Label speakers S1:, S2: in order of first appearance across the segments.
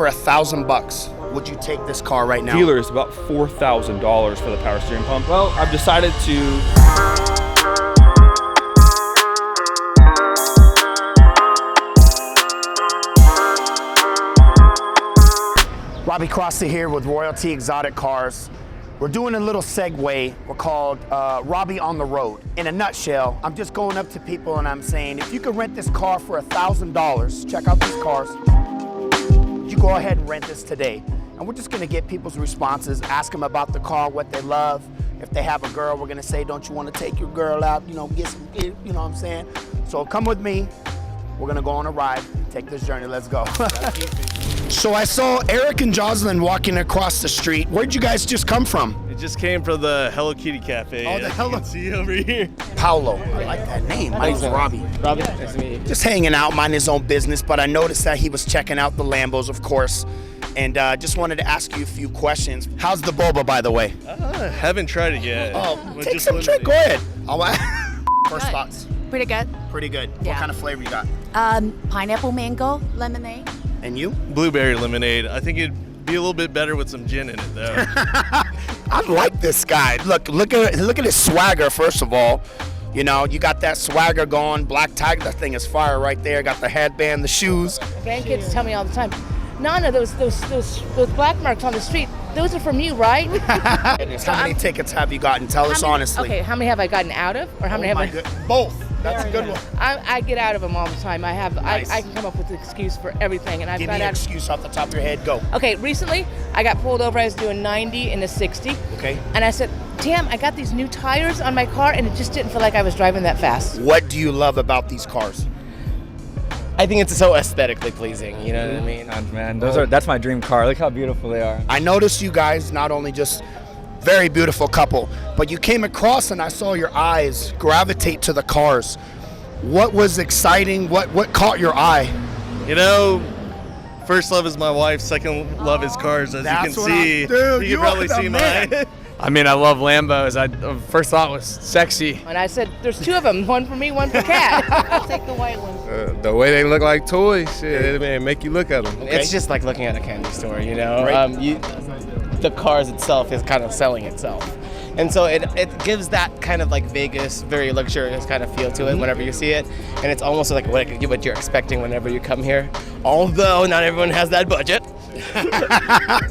S1: for $1,000, would you take this car right now?
S2: Dealer is about $4,000 for the power steering pump. Well, I've decided to.
S1: Robbie Crosta here with Royalty Exotic Cars. We're doing a little segue. We're called Robbie on the Road. In a nutshell, I'm just going up to people and I'm saying, if you could rent this car for $1,000, check out these cars. You go ahead and rent this today. And we're just gonna get people's responses, ask them about the car, what they love. If they have a girl, we're gonna say, don't you wanna take your girl out, get some, you know what I'm saying? So come with me. We're gonna go on a ride, take this journey, let's go. So I saw Eric and Jocelyn walking across the street. Where'd you guys just come from?
S3: It just came from the Hello Kitty Cafe.
S1: Oh, the Hello.
S3: You can see over here.
S1: Paolo, I like that name. My name's Robbie.
S4: Robbie, nice to meet you.
S1: Just hanging out, minding his own business, but I noticed that he was checking out the Lambos, of course, and just wanted to ask you a few questions. How's the boba, by the way?
S3: Haven't tried it yet.
S1: Oh,
S3: But
S1: take
S3: just
S1: some
S3: limited.
S1: drink. Go ahead. First
S5: Good.
S1: thoughts.
S5: Pretty good.
S1: Pretty good.
S5: Yeah.
S1: What kind of flavor you got?
S5: Pineapple mango lemonade.
S1: And you?
S3: Blueberry lemonade. I think it'd be a little bit better with some gin in it, though.
S1: I like this guy. Look at his swagger. First of all, you got that swagger going. Black Tiger, that thing is fire right there. Got the headband, the shoes.
S6: Grandkids tell me all the time, Nana, those black marks on the street, those are from you, right?
S1: How many tickets have you gotten? Tell us honestly.
S6: Okay, how many have I gotten out of, or how many have I?
S1: Both. That's a good one.
S6: I get out of them all the time.
S1: Nice.
S6: I can come up with an excuse for everything, and I've
S1: Give
S6: got
S1: me an
S6: out.
S1: excuse off the top of your head. Go.
S6: Okay, recently I got pulled over. I was doing 90 in a 60.
S1: Okay.
S6: And I said, damn, I got these new tires on my car, and it just didn't feel like I was driving that fast.
S1: What do you love about these cars?
S4: I think it's so aesthetically pleasing, you know what I mean?
S7: Man, that's my dream car. Look how beautiful they are.
S1: I noticed you guys not only just very beautiful couple, but you came across and I saw your eyes gravitate to the cars. What was exciting? What caught your eye?
S3: First love is my wife. Second love is cars, as you can see.
S1: Dude,
S3: You can probably see mine.
S7: I mean, I love Lambos. First thought was sexy.
S6: And I said, there's two of them, one for me, one for Kat. I'll take the white one.
S8: The way they look like toys, shit, it make you look at them.
S4: It's just like looking at a candy store,
S1: Right.
S4: The cars itself is kind of selling itself. And so it gives that kind of like Vegas, very luxurious kind of feel to it whenever you see it. And it's almost like what you're expecting whenever you come here. Although not everyone has that budget.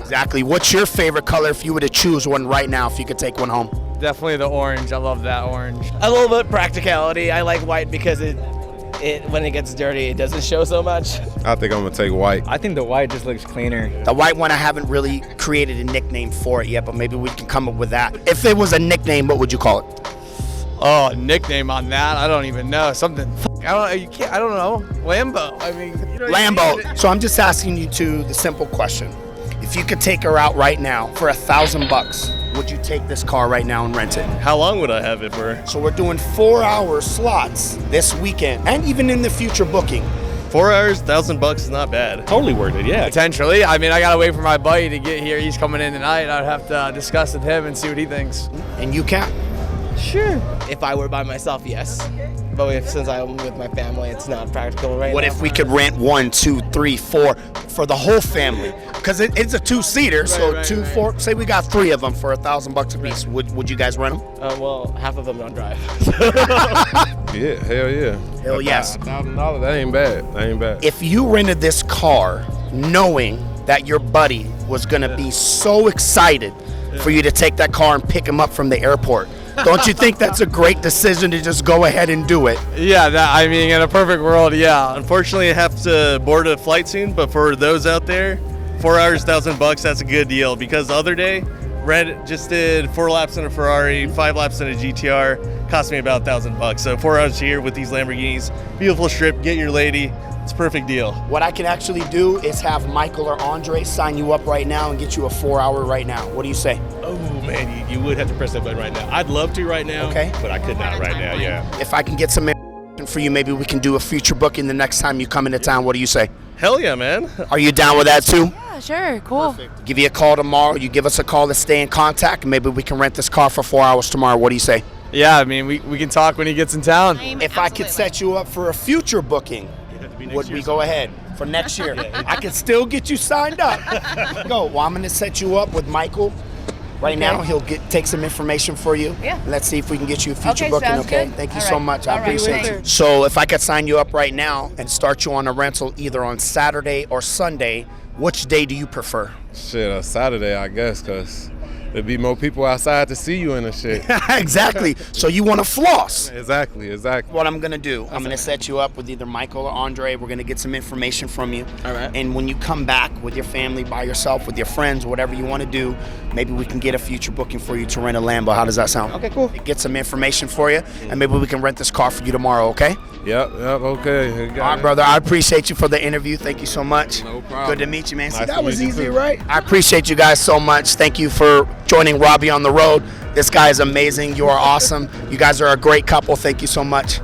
S1: Exactly. What's your favorite color if you were to choose one right now, if you could take one home?
S7: Definitely the orange. I love that orange.
S4: A little bit practicality. I like white because it when it gets dirty, it doesn't show so much.
S8: I think I'm gonna take white.
S7: I think the white just looks cleaner.
S1: The white one, I haven't really created a nickname for it yet, but maybe we can come up with that. If it was a nickname, what would you call it?
S7: Oh, nickname on that? I don't even know. Something. I don't know. Lambo. I mean,
S1: Lambo. So I'm just asking you the simple question. If you could take her out right now for $1,000, would you take this car right now and rent it?
S3: How long would I have it for?
S1: So we're doing 4-hour slots this weekend and even in the future booking.
S3: 4 hours, $1,000 is not bad.
S2: Totally worth it, yeah.
S7: Potentially. I mean, I gotta wait for my buddy to get here. He's coming in tonight. I'd have to discuss with him and see what he thinks.
S1: And you can?
S4: Sure. If I were by myself, yes. But since I'm with my family, it's not practical right now.
S1: What if we could rent 1, 2, 3, 4 for the whole family? Because it's a 2-seater, so
S7: right,
S1: 2, 4. Say we got 3 of them for $1,000 a piece. Would you guys rent them?
S4: Well, half of them don't drive.
S8: Yeah, hell yeah.
S1: Hell yes.
S8: $1,000, that ain't bad. That ain't bad.
S1: If you rented this car knowing that your buddy was gonna be so excited for you to take that car and pick him up from the airport, don't you think that's a great decision to just go ahead and do it?
S7: Yeah, I mean, in a perfect world, yeah.
S3: Unfortunately, I have to board a flight soon, but for those out there, 4 hours, $1,000, that's a good deal. Because the other day, Red just did 4 laps in a Ferrari, 5 laps in a GTR, cost me about $1,000. So 4 hours here with these Lamborghinis, beautiful strip, get your lady. It's a perfect deal.
S1: What I can actually do is have Michael or Andre sign you up right now and get you a 4-hour right now. What do you say?
S9: Oh man, you would have to press that button right now. I'd love to right now,
S1: Okay.
S9: but I could not right now, yeah.
S1: If I can get some information for you, maybe we can do a future booking the next time you come into town. What do you say?
S3: Hell yeah, man.
S1: Are you down with that too?
S5: Yeah, sure, cool.
S1: Give you a call tomorrow. You give us a call to stay in contact, and maybe we can rent this car for 4 hours tomorrow. What do you say?
S7: Yeah, I mean, we can talk when he gets in town.
S1: If I could set you up for a future booking, would we go ahead? for next year. I can still get you signed up. Go. Well, I'm going to set you up with Michael. Right now, he'll take some information for you.
S6: Yeah.
S1: Let's see if we can get you a future
S6: Okay,
S1: booking,
S6: sounds
S1: okay?
S6: good.
S1: Thank you
S6: All
S1: so
S6: right.
S1: much.
S6: All
S1: I
S6: right,
S1: appreciate
S6: thanks.
S1: you. So if I could sign you up right now and start you on a rental either on Saturday or Sunday, which day do you prefer?
S8: Shit, Saturday, I guess, because there'd be more people outside to see you in the shit.
S1: Exactly. So you want to floss.
S8: Exactly.
S1: What I'm going to do, I'm going to set you up with either Michael or Andre. We're going to get some information from you.
S4: All right.
S1: And when you come back with your family, by yourself, with your friends, whatever you want to do, maybe we can get a future booking for you to rent a Lambo. How does that sound?
S4: Okay, cool.
S1: Get some information for you, and maybe we can rent this car for you tomorrow, okay?
S8: Yep, okay.
S1: All right, brother. I appreciate you for the interview. Thank you so much.
S8: No problem.
S1: Good to meet you, man. See,
S8: Nice
S1: that
S8: to
S1: was
S8: meet you
S1: easy,
S8: too.
S1: right? I appreciate you guys so much. Thank you for joining Robbie on the road. This guy is amazing. You are awesome. You guys are a great couple. Thank you so much.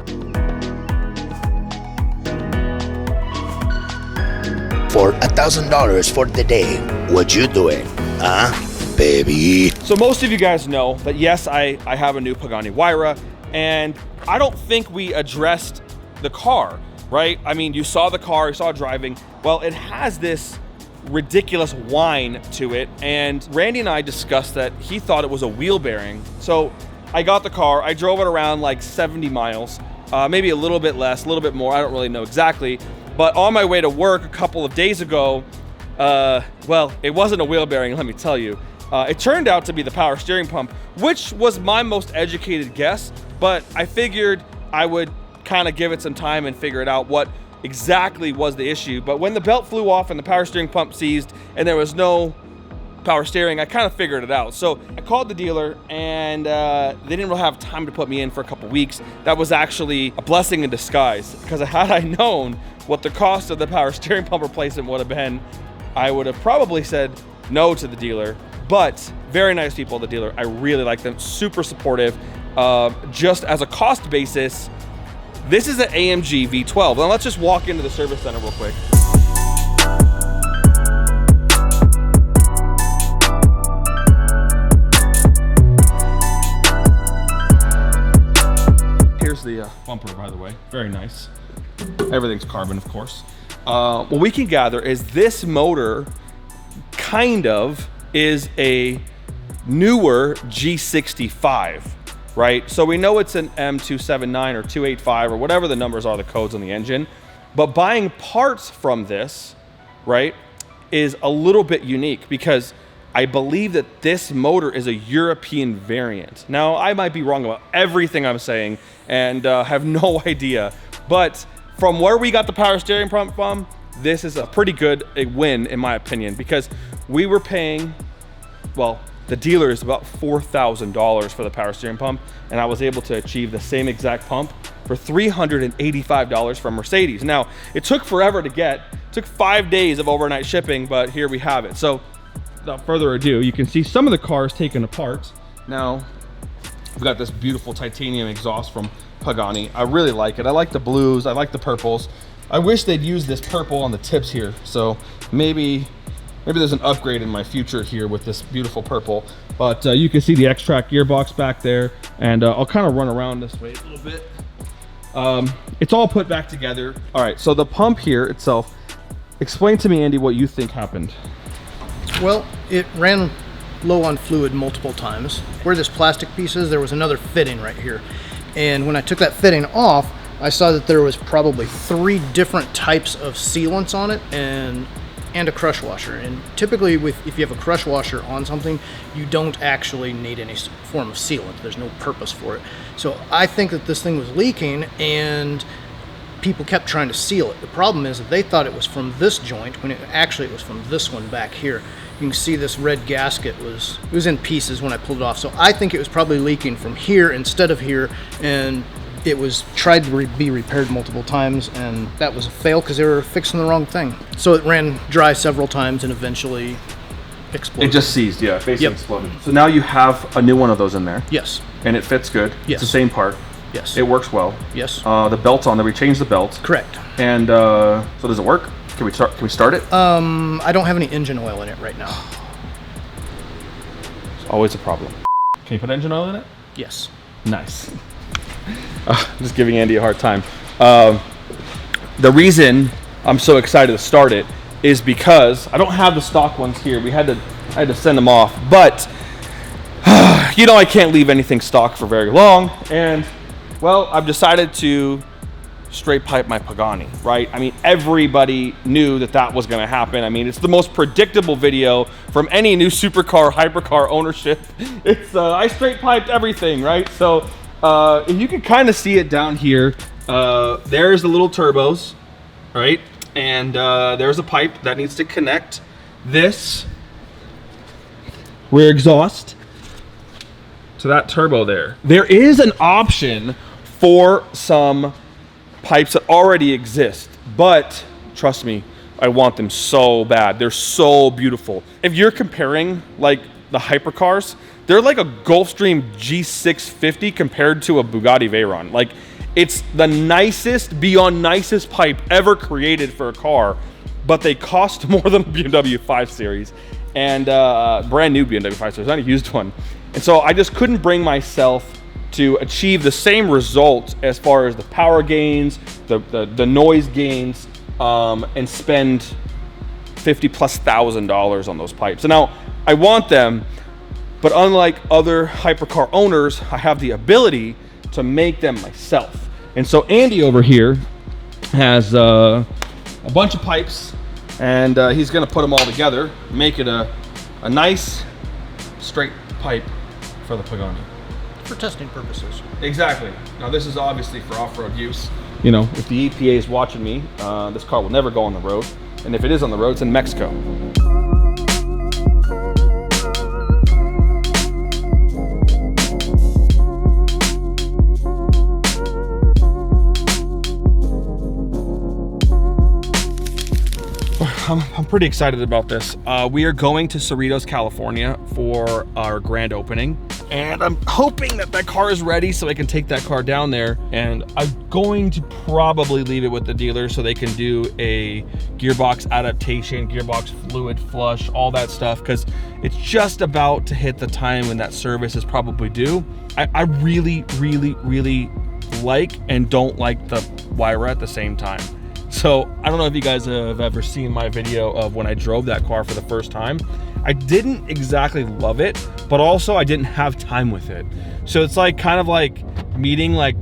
S1: For $1,000 for the day, would you do it? Huh, baby?
S2: So most of you guys know that yes, I have a new Pagani Huayra, and I don't think we addressed the car, right? I mean, you saw the car, you saw it driving. Well, it has this ridiculous whine to it, and Randy and I discussed that he thought it was a wheel bearing. So I got the car, I drove it around like 70 miles, maybe a little bit less, a little bit more, I don't really know exactly. But on my way to work a couple of days ago, well, it wasn't a wheel bearing, let me tell you. It turned out to be the power steering pump, which was my most educated guess, but I figured I would kind of give it some time and figure it out what exactly was the issue. But when the belt flew off and the power steering pump seized and there was no power steering, I kind of figured it out. So I called the dealer, and they didn't really have time to put me in for a couple weeks. That was actually a blessing in disguise, because had I known what the cost of the power steering pump replacement would have been, I would have probably said no to the dealer. But very nice people, the dealer. I really like them, super supportive. Just as a cost basis, this is an AMG V12. Now let's just walk into the service center real quick. Here's the bumper, by the way, very nice. Everything's carbon, of course. What we can gather is this motor kind of is a newer G65, right? So we know it's an M279 or 285 or whatever the numbers are, the codes on the engine. But buying parts from this, right, is a little bit unique, because I believe that this motor is a European variant. Now, I might be wrong about everything I'm saying and have no idea, but from where we got the power steering pump from, this is a pretty good win, in my opinion, because we were paying, well, the dealer is about $4,000 for the power steering pump, and I was able to achieve the same exact pump for $385 from Mercedes. Now, it took forever to get, it took 5 days of overnight shipping, but here we have it. So without further ado, you can see some of the cars taken apart. Now, we've got this beautiful titanium exhaust from Pagani. I really like it. I like the blues, I like the purples. I wish they'd use this purple on the tips here. So maybe there's an upgrade in my future here with this beautiful purple. But you can see the X-Track gearbox back there, and I'll kind of run around this way a little bit. It's all put back together. All right, so the pump here itself, explain to me, Andy, what you think happened.
S10: Well, it ran low on fluid multiple times. Where this plastic piece is, there was another fitting right here. And when I took that fitting off, I saw that there was probably 3 different types of sealants on it and a crush washer. And typically if you have a crush washer on something, you don't actually need any form of sealant. There's no purpose for it. So I think that this thing was leaking, and people kept trying to seal it. The problem is that they thought it was from this joint when it was from this one back here. You can see this red gasket was in pieces when I pulled it off. So I think it was probably leaking from here instead of here, and it was tried to be repaired multiple times, and that was a fail because they were fixing the wrong thing. So it ran dry several times and eventually exploded.
S2: It just seized, yeah, basically
S10: Yep.
S2: exploded. So now you have a new one of those in there.
S10: Yes.
S2: And it fits good.
S10: Yes.
S2: It's the same part.
S10: Yes.
S2: It works well.
S10: Yes.
S2: The belt's on there. We changed the belt.
S10: Correct.
S2: And so does it work? Can we start it?
S10: I don't have any engine oil in it right now.
S2: It's always a problem. Can you put engine oil in it?
S10: Yes.
S2: Nice. Just giving Andy a hard time. The reason I'm so excited to start it is because I don't have the stock ones here. I had to send them off, but you know I can't leave anything stock for very long, and well, I've decided to straight pipe my Pagani, right? I mean, everybody knew that was going to happen. I mean, it's the most predictable video from any new supercar, hypercar ownership. It's I straight piped everything, right? So you can kind of see it down here. There's the little turbos, right? And there's a pipe that needs to connect this rear exhaust to that turbo there. There is an option for some pipes that already exist, but trust me, I want them so bad. They're so beautiful. If you're comparing like the Hypercars, they're like a Gulfstream G650 compared to a Bugatti Veyron. Like, it's the nicest, beyond nicest pipe ever created for a car, but they cost more than a BMW 5 Series, and brand new BMW 5 Series, not a used one. And so I just couldn't bring myself to achieve the same results as far as the power gains, the noise gains, and spend $50,000+ on those pipes. And now I want them, but unlike other hypercar owners, I have the ability to make them myself. And so Andy over here has a bunch of pipes, and he's gonna put them all together, make it a nice straight pipe for the Pagani.
S10: For testing purposes.
S2: Exactly. Now this is obviously for off-road use. You know, if the EPA is watching me, this car will never go on the road. And if it is on the road, it's in Mexico. I'm pretty excited about this. We are going to Cerritos, California for our grand opening. And I'm hoping that car is ready so I can take that car down there. And I'm going to probably leave it with the dealer so they can do a gearbox adaptation, gearbox fluid flush, all that stuff, because it's just about to hit the time when that service is probably due. I really, really, really like and don't like the Huayra at the same time. So I don't know if you guys have ever seen my video of when I drove that car for the first time. I didn't exactly love it, but also I didn't have time with it. So it's like kind of like meeting like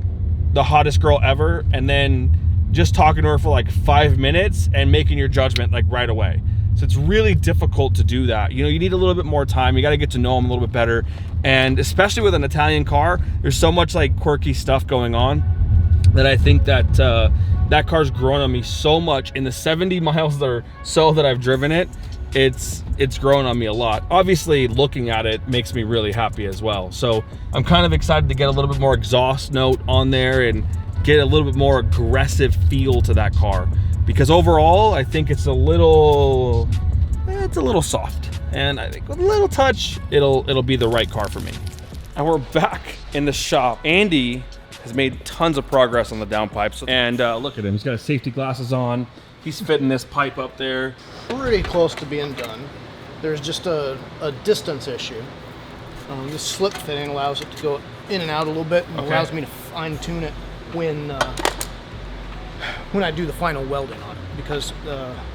S2: the hottest girl ever and then just talking to her for like 5 minutes and making your judgment like right away. So it's really difficult to do that. You know, you need a little bit more time. You got to get to know them a little bit better. And especially with an Italian car, there's so much like quirky stuff going on that I think that that car's grown on me so much. In the 70 miles or so that I've driven it, it's grown on me a lot. Obviously, looking at it makes me really happy as well. So I'm kind of excited to get a little bit more exhaust note on there and get a little bit more aggressive feel to that car, because overall I think it's a little soft, and I think with a little touch it'll be the right car for me. And we're back in the shop. Andy has made tons of progress on the downpipes, and look at him, he's got his safety glasses on. He's fitting this pipe up there.
S10: Pretty close to being done. There's just a distance issue. This slip fitting allows it to go in and out a little bit, and allows me to fine tune it when I do the final welding on it, because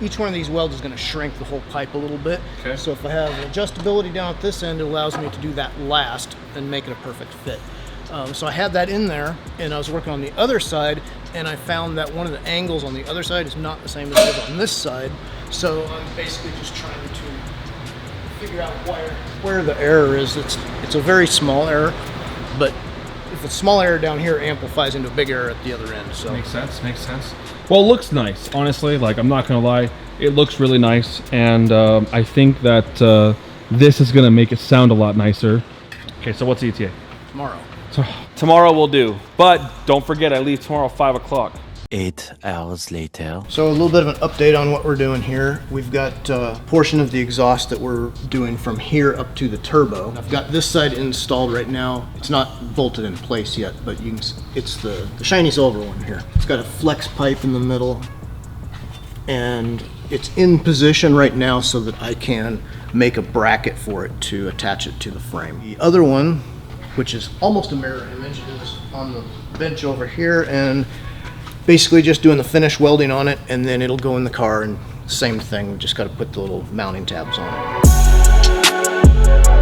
S10: each one of these welds is going to shrink the whole pipe a little bit. Okay. So if I have adjustability down at this end, it allows me to do that last and make it a perfect fit. So I had that in there, and I was working on the other side, and I found that one of the angles on the other side is not the same as it is on this side. So I'm basically just trying to figure out where the error is. It's a very small error, but if a small error down here amplifies into a big error at the other end. So
S2: makes sense. Well, it looks nice, honestly. Like, I'm not gonna lie, it looks really nice, and I think that this is gonna make it sound a lot nicer. Okay, so what's the ETA?
S10: Tomorrow.
S2: Tomorrow will do, but don't forget I leave tomorrow at 5 o'clock.
S11: 8 hours later.
S10: So a little bit of an update on what we're doing here. We've got a portion of the exhaust that we're doing from here up to the turbo. I've got this side installed right now. It's not bolted in place yet, but you can, it's the shiny silver one here. It's got a flex pipe in the middle, and it's in position right now so that I can make a bracket for it to attach it to the frame. The other one, which is almost a mirror image, is on the bench over here, and basically just doing the finish welding on it, and then it'll go in the car, and same thing, we just got to put the little mounting tabs on it.